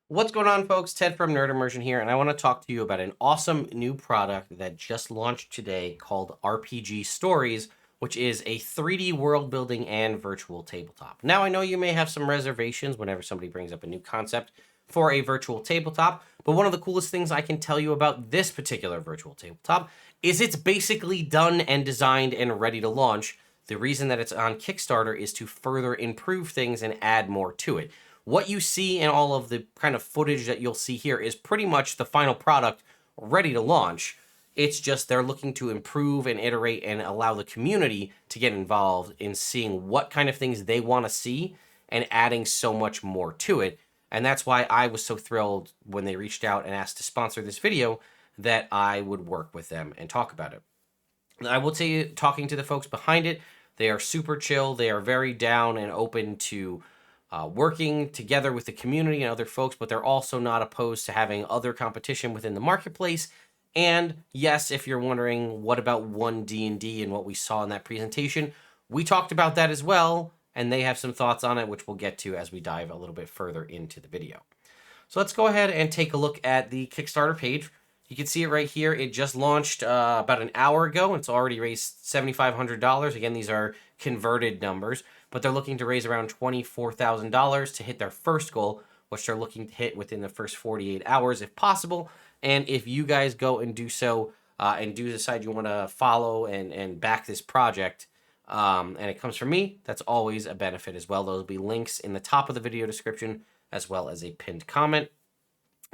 What's going on, folks? Ted from Nerd Immersion here, and I want to talk to you about an awesome new product that just launched today called RPG Stories, which is a 3D world building and virtual tabletop. Now, I know you may have some reservations whenever somebody brings up a new concept for a virtual tabletop, but one of the coolest things I can tell you about this particular virtual tabletop is it's basically done and designed and ready to launch. The reason that it's on Kickstarter is to further improve things and add more to it. What you see in all of the kind of footage that you'll see here is pretty much the final product ready to launch. It's just they're looking to improve and iterate and allow the community to get involved in seeing what kind of things they want to see and adding so much more to it. And that's why I was so thrilled when they reached out and asked to sponsor this video that I would work with them and talk about it. I will tell you, talking to the folks behind it, they are super chill. They are very down and open to working together with the community and other folks, but they're also not opposed to having other competition within the marketplace. And yes, if you're wondering what about one D&D and what we saw in that presentation, we talked about that as well, and they have some thoughts on it, which we'll get to as we dive a little bit further into the video. So let's go ahead and take a look at the Kickstarter page. You can see it right here. It just launched about an hour ago. It's already raised $7,500. Again, these are converted numbers, but they're looking to raise around $24,000 to hit their first goal, which they're looking to hit within the first 48 hours if possible. And if you guys go and do so and do decide you want to follow and back this project, and it comes from me, that's always a benefit as well. There'll be links in the top of the video description as well as a pinned comment.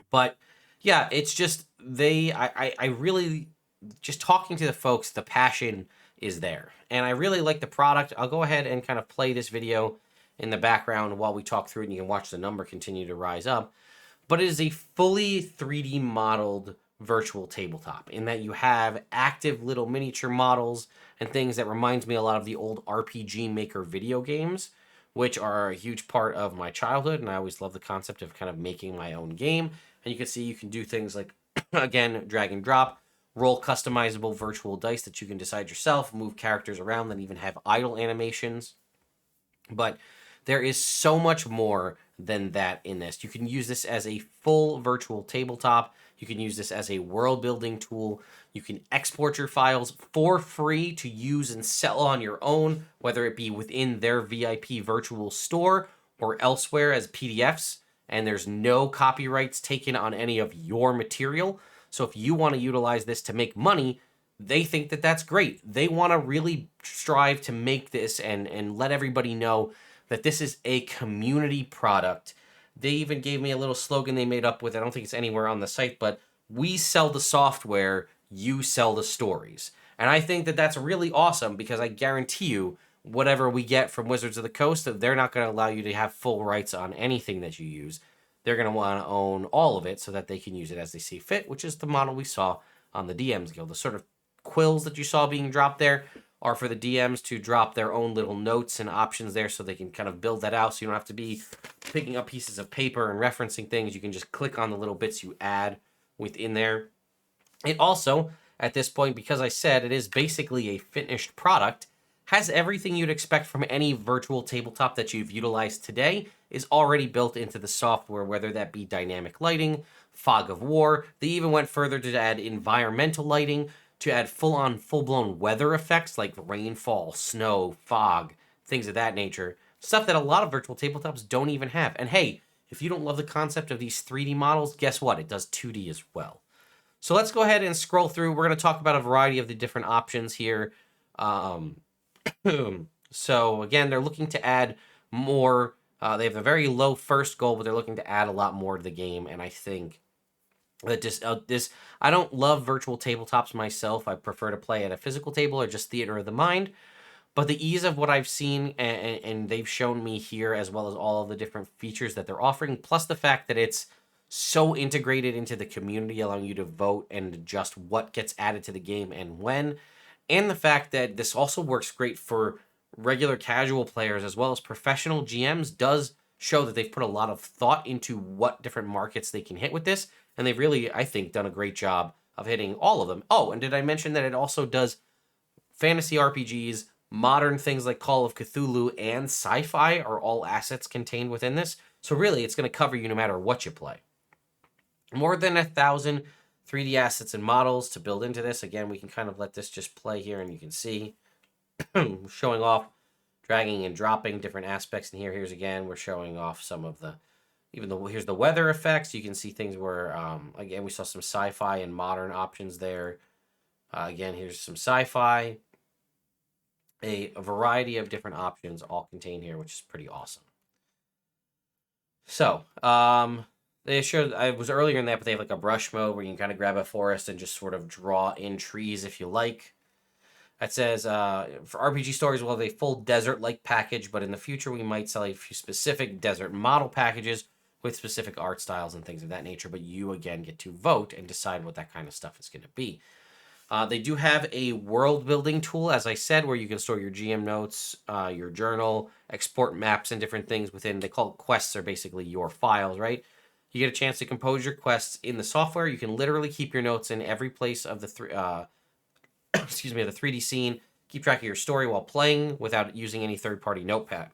But yeah, it's just I really, just talking to the folks, the passion is there. And I really like the product. I'll go ahead and kind of play this video in the background while we talk through it, and you can watch the number continue to rise up. But it is a fully 3D modeled virtual tabletop in that you have active little miniature models and things that reminds me a lot of the old RPG Maker video games, which are a huge part of my childhood. And I always love the concept of kind of making my own game. And you can see you can do things like, again, drag and drop, roll customizable virtual dice that you can decide yourself, move characters around, that even have idle animations. But there is so much more than that in this. You can use this as a full virtual tabletop. You can use this as a world building tool. You can export your files for free to use and sell on your own, whether it be within their VIP virtual store or elsewhere as PDFs. And there's no copyrights taken on any of your material. So if you want to utilize this to make money, they think that that's great. They want to really strive to make this and let everybody know that this is a community product. They even gave me a little slogan they made up with, I don't think it's anywhere on the site, but we sell the software, you sell the stories. And I think that that's really awesome, because I guarantee you, whatever we get from Wizards of the Coast, they're not going to allow you to have full rights on anything that you use. They're going to want to own all of it so that they can use it as they see fit, which is the model we saw on the DMs Guild. The sort of quills that you saw being dropped there are for the DMs to drop their own little notes and options there, so they can kind of build that out, so you don't have to be picking up pieces of paper and referencing things. You can just click on the little bits you add within there. It also, at this point, because I said it is basically a finished product, has everything you'd expect from any virtual tabletop that you've utilized today is already built into the software, whether that be dynamic lighting, fog of war. They even went further to add environmental lighting, to add full-on, full-blown weather effects like rainfall, snow, fog, things of that nature. Stuff that a lot of virtual tabletops don't even have. And hey, if you don't love the concept of these 3D models, guess what? It does 2D as well. So let's go ahead and scroll through. We're going to talk about a variety of the different options here. So again, they're looking to add more. They have a very low first goal, but they're looking to add a lot more to the game. And I think that just I don't love virtual tabletops myself. I prefer to play at a physical table or just theater of the mind. But the ease of what I've seen, and they've shown me here, as well as all of the different features that they're offering, plus the fact that it's so integrated into the community, allowing you to vote and adjust what gets added to the game and when. And the fact that this also works great for regular casual players as well as professional GMs does show that they've put a lot of thought into what different markets they can hit with this. And they've really, I think, done a great job of hitting all of them. Oh, and did I mention that it also does fantasy RPGs, modern things like Call of Cthulhu, and sci-fi are all assets contained within this. So really, it's going to cover you no matter what you play. More than 1,000 3D assets and models to build into this. Again, we can kind of let this just play here, and you can see showing off dragging and dropping different aspects in here. Here's again, we're showing off some of the, here's the weather effects. You can see things where, again, we saw some sci-fi and modern options there. Again, here's some sci-fi, a variety of different options all contained here, which is pretty awesome. So, they showed, I was earlier in that, but they have like a brush mode where you can kind of grab a forest and just sort of draw in trees if you like. It says, for RPG Stories, we'll have a full desert-like package, but in the future we might sell a few specific desert model packages with specific art styles and things of that nature, but you, again, get to vote and decide what that kind of stuff is going to be. They do have a world-building tool, as I said, where you can store your GM notes, your journal, export maps and different things within, they call it quests, are basically your files, right? You get a chance to compose your quests in the software. You can literally keep your notes in every place of the excuse me, the 3D scene, keep track of your story while playing without using any third-party notepad.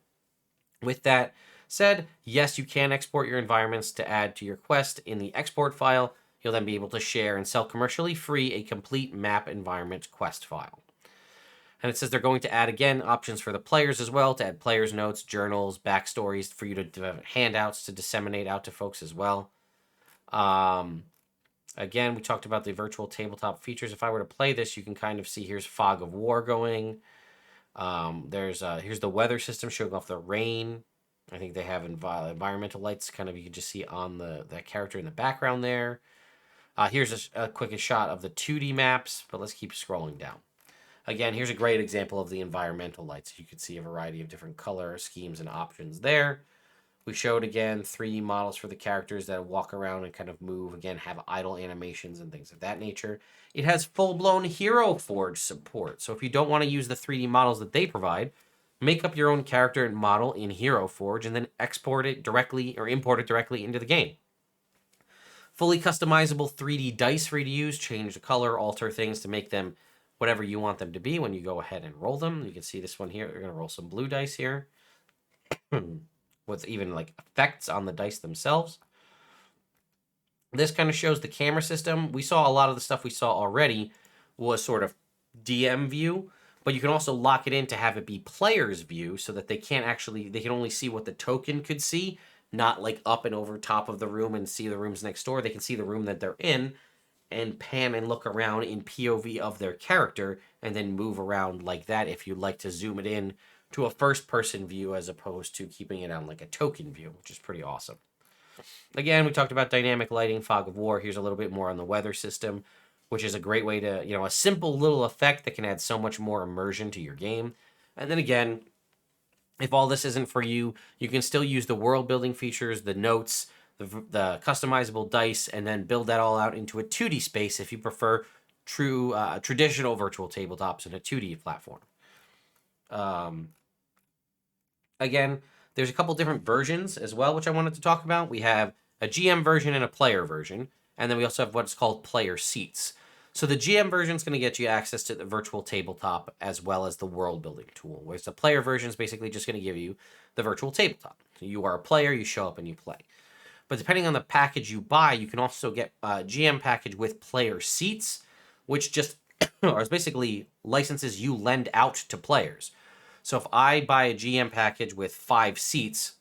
With that said, yes, you can export your environments to add to your quest in the export file. You'll then be able to share and sell commercially free a complete map environment quest file. And it says they're going to add, again, options for the players as well, to add players' notes, journals, backstories for you to do handouts to disseminate out to folks as well. Again, we talked about the virtual tabletop features. If I were to play this, you can kind of see here's Fog of War going. Here's the weather system showing off the rain. I think they have environmental lights kind of you can just see on that character in the background there. Here's a quick shot of the 2D maps, but let's keep scrolling down. Again, here's a great example of the environmental lights. You can see a variety of different color schemes and options there. We showed, again, 3D models for the characters that walk around and kind of move, again, have idle animations and things of that nature. It has full-blown Hero Forge support. So if you don't want to use the 3D models that they provide, make up your own character and model in Hero Forge and then export it directly or import it directly into the game. Fully customizable 3D dice for you to use. Change the color, alter things to make them whatever you want them to be when you go ahead and roll them. You can see this one here. We're going to roll some blue dice here. With even like effects on the dice themselves. This kind of shows the camera system. We saw a lot of the stuff we saw already was sort of DM view, but you can also lock it in to have it be player's view so that they can only see what the token could see, not like up and over top of the room and see the rooms next door. They can see the room that they're in and pan and look around in POV of their character and then move around like that if you'd like to zoom it in to a first-person view as opposed to keeping it on like a token view, which is pretty awesome. Again, we talked about dynamic lighting, Fog of War. Here's a little bit more on the weather system, which is a great way to, a simple little effect that can add so much more immersion to your game. And then again, if all this isn't for you, you can still use the world-building features, the notes, the customizable dice, and then build that all out into a 2D space if you prefer true traditional virtual tabletops in a 2D platform. Again, there's a couple different versions as well, which I wanted to talk about. We have a GM version and a player version, and then we also have what's called player seats. So the GM version is going to get you access to the virtual tabletop as well as the world building tool, whereas the player version is basically just going to give you the virtual tabletop. So you are a player, you show up and you play. But depending on the package you buy, you can also get a GM package with player seats, which just are basically licenses you lend out to players. So if I buy a GM package with 5 seats,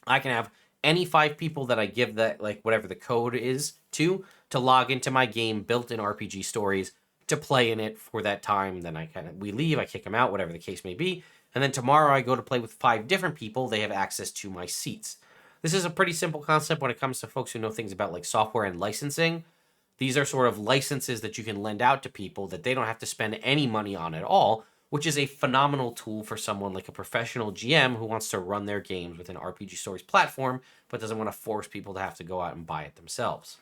I can have any 5 people that I give that, like whatever the code is to log into my game built in RPG Stories to play in it for that time. Then we leave, I kick them out, whatever the case may be. And then tomorrow I go to play with 5 different people. They have access to my seats. This is a pretty simple concept when it comes to folks who know things about like software and licensing. These are sort of licenses that you can lend out to people that they don't have to spend any money on at all, which is a phenomenal tool for someone like a professional GM who wants to run their games with an RPG Stories platform, but doesn't want to force people to have to go out and buy it themselves.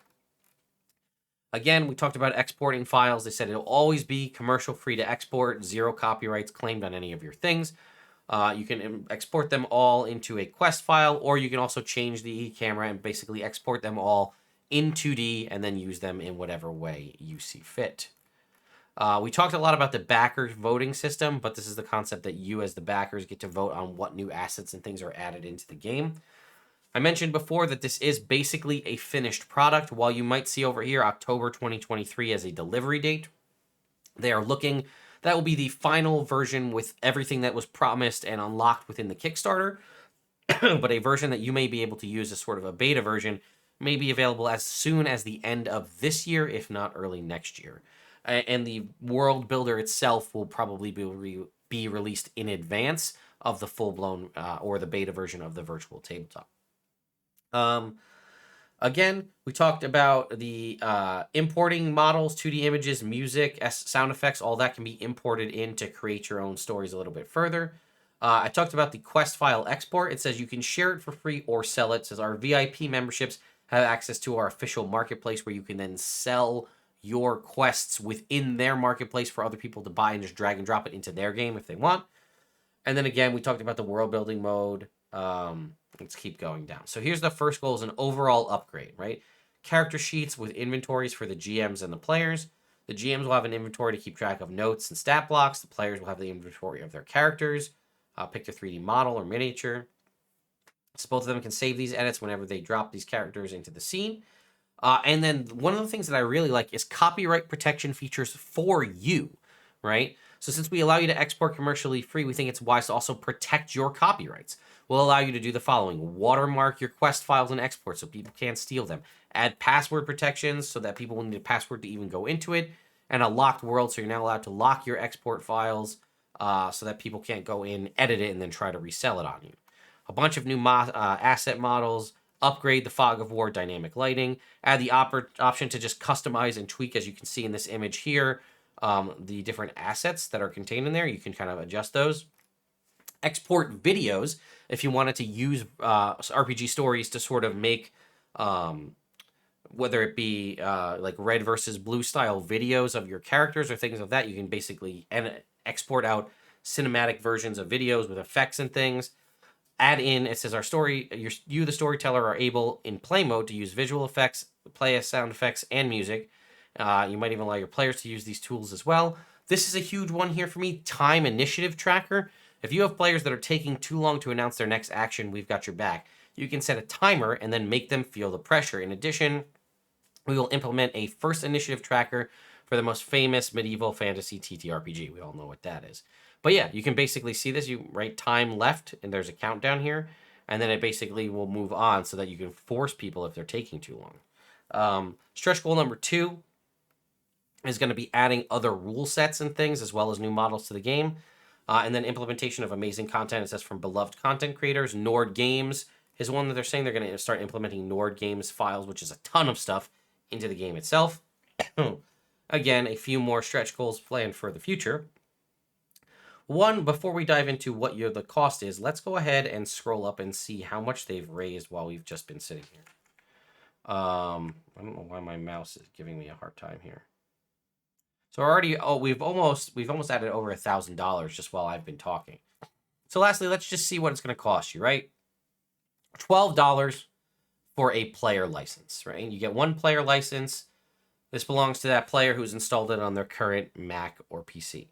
Again, we talked about exporting files. They said it'll always be commercial free to export, 0 copyrights claimed on any of your things. You can export them all into a quest file, or you can also change the camera and basically export them all in 2D and then use them in whatever way you see fit. We talked a lot about the backers voting system, but this is the concept that you as the backers get to vote on what new assets and things are added into the game. I mentioned before that this is basically a finished product. While you might see over here October 2023 as a delivery date, they are looking, that will be the final version with everything that was promised and unlocked within the Kickstarter. But a version that you may be able to use as sort of a beta version may be available as soon as the end of this year, if not early next year. And the world builder itself will probably be released in advance of the full-blown or the beta version of the virtual tabletop. Again, we talked about the importing models, 2D images, music, sound effects, all that can be imported in to create your own stories a little bit further. I talked about the quest file export. It says you can share it for free or sell it. It says our VIP memberships have access to our official marketplace where you can then sell your quests within their marketplace for other people to buy and just drag and drop it into their game if they want. And then again, we talked about the world building mode. Let's keep going down. So here's the first goal, is an overall upgrade, right? Character sheets with inventories for the GMs and the players. The GMs will have an inventory to keep track of notes and stat blocks. The players will have the inventory of their characters. Pick their 3D model or miniature. So both of them can save these edits whenever they drop these characters into the scene. And then one of the things that I really like is copyright protection features for you, right? So since we allow you to export commercially free, we think it's wise to also protect your copyrights. We'll allow you to do the following: watermark your quest files and exports so people can't steal them. Add password protections so that people will need a password to even go into it. And a locked world, so you're now allowed to lock your export files so that people can't go in, edit it, and then try to resell it on you. A bunch of new asset models. Upgrade the fog of war dynamic lighting. Add the option to just customize and tweak, as you can see in this image here, the different assets that are contained in there. You can kind of adjust those. Export videos if you wanted to use RPG stories to sort of make, whether it be like red versus blue style videos of your characters or things of that. You can basically export out cinematic versions of videos with effects and things. Add in, it says our story, you the storyteller are able in play mode to use visual effects, play sound effects, and music. You might even allow your players to use these tools as well. This is a huge one here for me, time initiative tracker. If you have players that are taking too long to announce their next action, we've got your back. You can set a timer and then make them feel the pressure. In addition, we will implement a first initiative tracker for the most famous medieval fantasy TTRPG. We all know what that is. But yeah, you can basically see this. You write time left, and there's a countdown here, and then it basically will move on so that you can force people if they're taking too long. Stretch goal number 2 is going to be adding other rule sets and things, as well as new models to the game. And then implementation of amazing content. It says from beloved content creators. Nord Games is one that they're saying they're going to start implementing Nord Games files, which is a ton of stuff, into the game itself. Again, a few more stretch goals planned for the future. One, before we dive into what the cost is, let's go ahead and scroll up and see how much they've raised while we've just been sitting here. I don't know why my mouse is giving me a hard time here. So already, we've almost added over $1,000 just while I've been talking. So lastly, let's just see what it's going to cost you, right? $12 for a player license, right? You get one player license. This belongs to that player who's installed it on their current Mac or PC.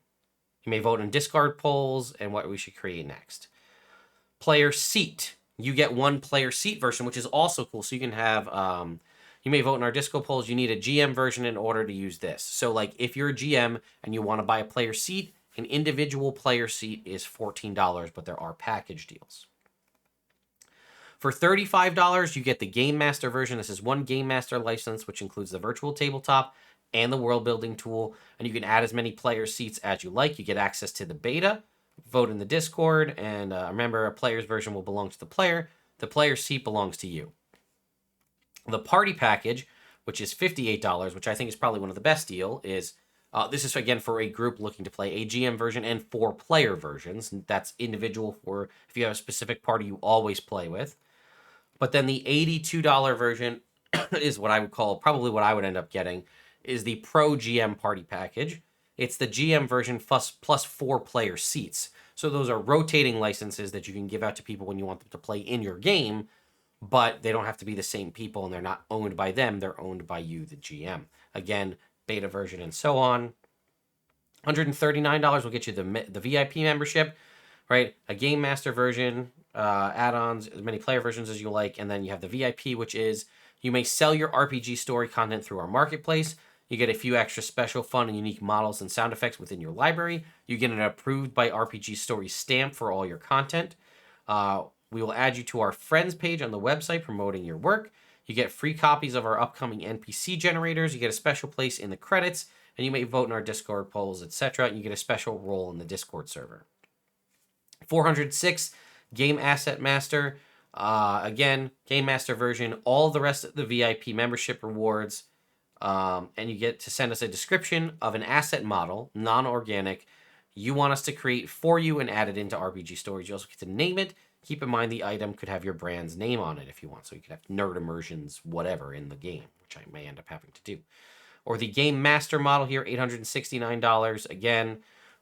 You may vote in Discord polls and what we should create next. Player seat. You get one player seat version, which is also cool. So you can have, you may vote in our Discord polls. You need a GM version in order to use this. So like if you're a GM and you want to buy a player seat, an individual player seat is $14, but there are package deals. For $35, you get the Game Master version. This is one Game Master license, which includes the virtual tabletop and the world building tool, and you can add as many player seats as you like. You get access to the beta, vote in the Discord, and remember, a player's version will belong to the player. The player seat belongs to you. The party package, which is $58, which I think is probably one of the best deal, is this is again for a group looking to play a GM version and 4 player versions. That's individual for if you have a specific party you always play with. But then the $82 version is what I would call, probably what I would end up getting, is the Pro GM Party Package. It's the GM version plus 4 player seats. So those are rotating licenses that you can give out to people when you want them to play in your game, but they don't have to be the same people, and they're not owned by them. They're owned by you, the GM. Again, beta version and so on. $139 will get you the VIP membership, right? A Game Master version, add-ons, as many player versions as you like, and then you have the VIP, which is you may sell your RPG story content through our marketplace. You get a few extra special, fun, and unique models and sound effects within your library. You get an approved by RPG Story stamp for all your content. We will add you to our friends page on the website promoting your work. You get free copies of our upcoming NPC generators. You get a special place in the credits, and you may vote in our Discord polls, etc. And you get a special role in the Discord server. 406 Game Asset Master. Again, Game Master version. All the rest of the VIP membership rewards. And you get to send us a description of an asset model, non-organic, you want us to create for you and add it into RPG Stories. You also get to name it. Keep in mind the item could have your brand's name on it if you want. So you could have Nerd Immersions, whatever, in the game, which I may end up having to do. Or the Game Master model here, $869. Again,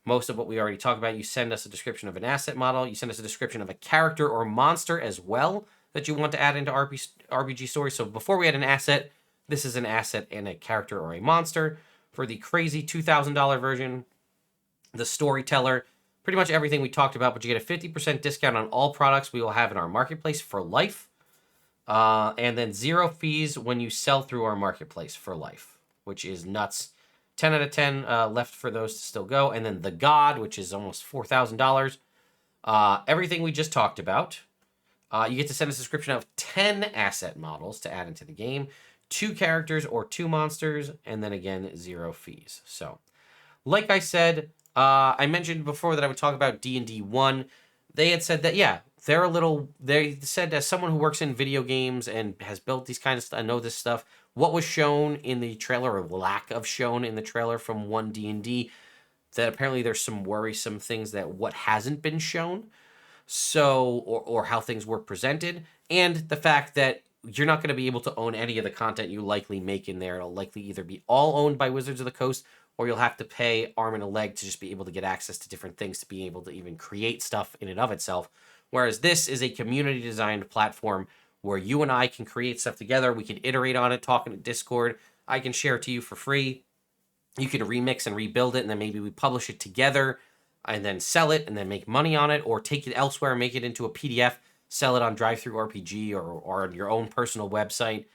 most of what we already talked about. You send us a description of an asset model. You send us a description of a character or monster as well that you want to add into RPG Stories. So before we add an asset, this is an asset and a character or a monster. For the crazy $2,000 version, the storyteller, pretty much everything we talked about, but you get a 50% discount on all products we will have in our marketplace for life. And then 0 fees when you sell through our marketplace for life, which is nuts. 10 out of 10 left for those to still go. And then the God, which is almost $4,000. Everything we just talked about. You get to send us a description of 10 asset models to add into the game. 2 characters or 2 monsters, and then again, 0 fees. So, like I said, I mentioned before that I would talk about D&D 1. They had said that, yeah, they said as someone who works in video games and has built these kind of stuff, I know this stuff, what was shown in the trailer, or lack of shown in the trailer from 1 D&D, that apparently there's some worrisome things that what hasn't been shown, so, or how things were presented, and the fact that you're not going to be able to own any of the content you likely make in there. It'll likely either be all owned by Wizards of the Coast, or you'll have to pay arm and a leg to just be able to get access to different things to be able to even create stuff in and of itself. Whereas this is a community designed platform where you and I can create stuff together. We can iterate on it, talk in a Discord. I can share it to you for free. You can remix and rebuild it, and then maybe we publish it together and then sell it and then make money on it, or take it elsewhere and make it into a PDF, sell it on DriveThru RPG or on your own personal website.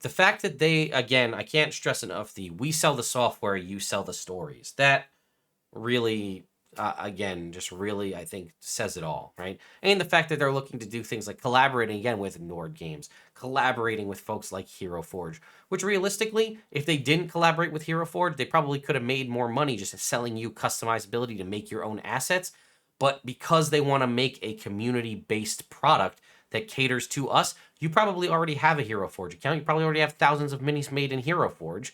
The fact that they, again, I can't stress enough, we sell the software, you sell the stories. That really, again, just really, I think, says it all, right? And the fact that they're looking to do things like collaborating, again, with Nord Games, collaborating with folks like Hero Forge, which realistically, if they didn't collaborate with Hero Forge, they probably could have made more money just selling you customizability to make your own assets. But because they want to make a community-based product that caters to us, you probably already have a Hero Forge account. You probably already have thousands of minis made in Hero Forge.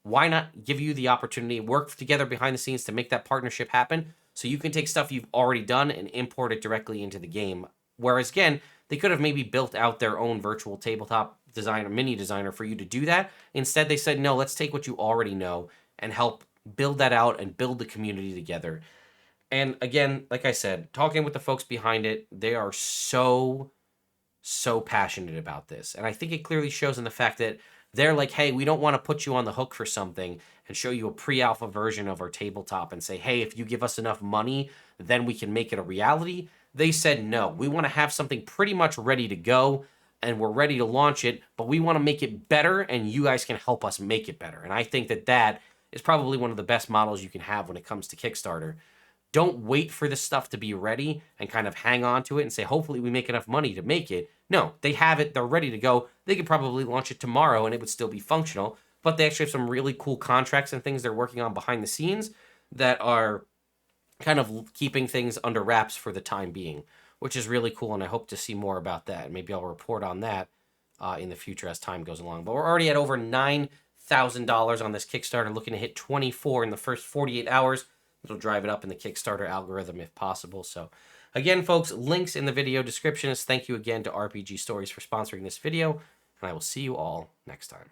Why not give you the opportunity, work together behind the scenes to make that partnership happen, so you can take stuff you've already done and import it directly into the game? Whereas, again, they could have maybe built out their own virtual tabletop designer, mini designer for you to do that. Instead, they said, no, let's take what you already know and help build that out and build the community together. And again, like I said, talking with the folks behind it, they are so passionate about this. And I think it clearly shows in the fact that they're like, hey, we don't want to put you on the hook for something and show you a pre-alpha version of our tabletop and say, hey, if you give us enough money, then we can make it a reality. They said, no, we want to have something pretty much ready to go and we're ready to launch it, but we want to make it better and you guys can help us make it better. And I think that that is probably one of the best models you can have when it comes to Kickstarter. Don't wait for this stuff to be ready and kind of hang on to it and say, hopefully we make enough money to make it. No, they have it. They're ready to go. They could probably launch it tomorrow and it would still be functional. But they actually have some really cool contracts and things they're working on behind the scenes that are kind of keeping things under wraps for the time being, which is really cool. And I hope to see more about that. Maybe I'll report on that in the future as time goes along. But we're already at over $9,000 on this Kickstarter, looking to hit 24 in the first 48 hours. It'll drive it up in the Kickstarter algorithm if possible. So again, folks, links in the video descriptions. Thank you again to RPG Stories for sponsoring this video, and I will see you all next time.